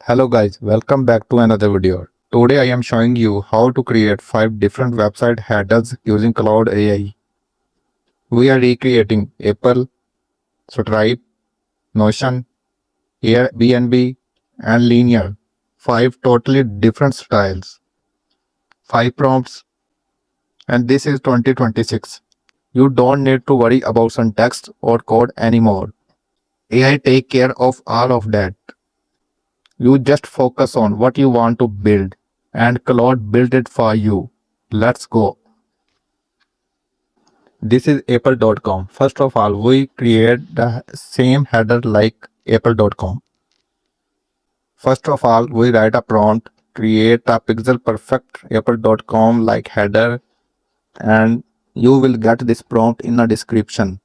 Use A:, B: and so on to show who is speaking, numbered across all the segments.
A: Hello guys, welcome back to another video. Today I am showing you how to create 5 different website headers using Claude AI. We are recreating Apple, Stripe, Notion, Airbnb and Linear. 5 totally different styles. 5 prompts, and this is 2026. You don't need to worry about syntax or code anymore. AI take care of all of that. You just focus on what you want to build and Claude build it for you. Let's go. This is apple.com. First of all, we create the same header like apple.com. First of all, we write a prompt, create a pixel perfect apple.com like header, and you will get this prompt in the description.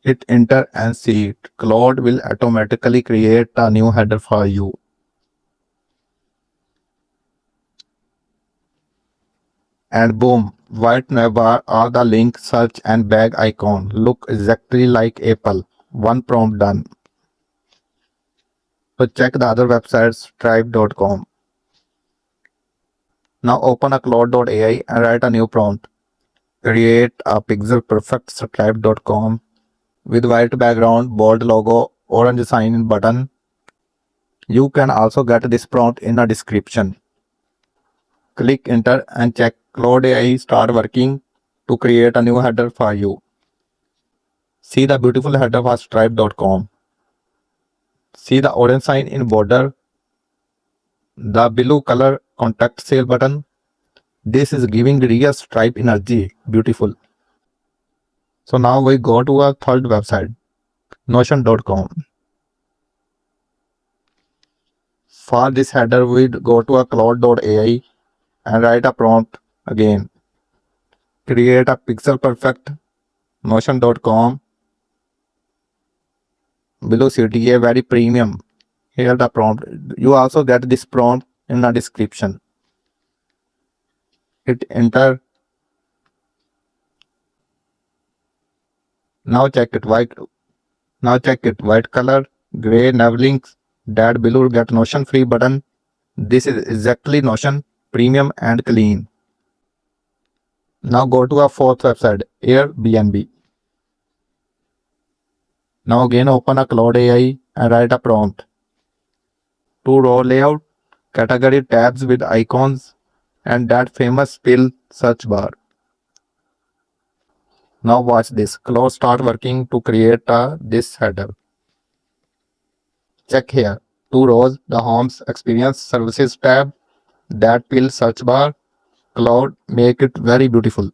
A: Hit enter and see it. Claude will automatically create a new header for you. And boom, white Navbar or the link, search and bag icon look exactly like Apple. One prompt done. So check the other websites, stripe.com. Now open a Claude AI and write a new prompt. Create a pixel perfect stripe.com with white background, bold logo, orange sign button. You can also get this prompt in the description. Click enter and check Claude AI start working to create a new header for you. See the beautiful header for stripe.com. See the orange sign in border, the blue color contact sale button. This is giving real Stripe energy. Beautiful. So now we go to our third website, notion.com. For this header, we go to a Claude.ai and write a prompt again. Create a pixel perfect notion.com. Below CTA very premium. Here the prompt. You also get this prompt in the description. Hit enter. Now check it white color, gray nav links, that below get Notion free button. This is exactly Notion, premium and clean. Now go to our fourth website, Airbnb. Now again open a Claude AI and write a prompt. To row layout, category tabs with icons and that famous fill search bar. Now watch this. Claude start working to create this header. Check here. 2 rows, the homes experience services tab, that fill search bar. Claude make it very beautiful.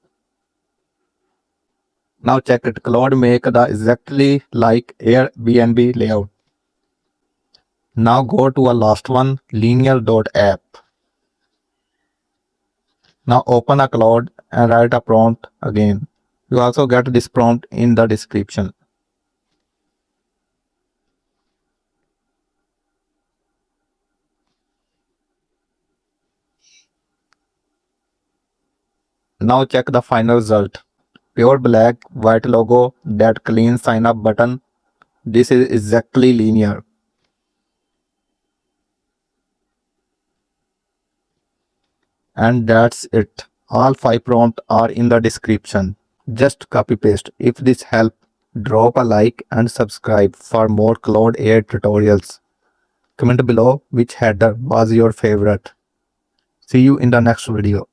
A: Now check it. Claude make the exactly like Airbnb layout. Now go to a last one, linear.app. Now open a Claude and write a prompt again. You also get this prompt in the description. Now check the final result. Pure black, white logo, that clean sign up button. This is exactly linear. And that's it. All 5 prompts are in the description. Just copy paste. If this helped, drop a like and subscribe for more Claude AI tutorials. Comment below which header was your favorite. See you in the next video.